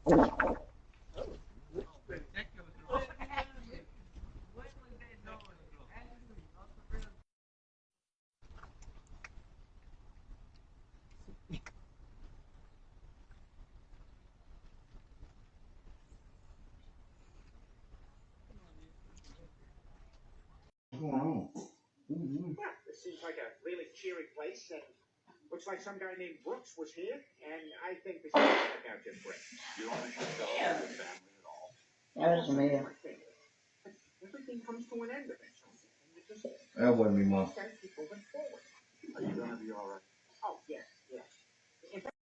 What's going on? Yeah, this seems like a really cheery place, and looks like some guy named Brooks was here, and I think this is going to work out just great. You don't think you're with the family at all? That's me. Everything comes to an end eventually. And you just That wasn't me, Mom. gotta keep moving forward. Are you going to be all right? Oh, yes, yes. In fact,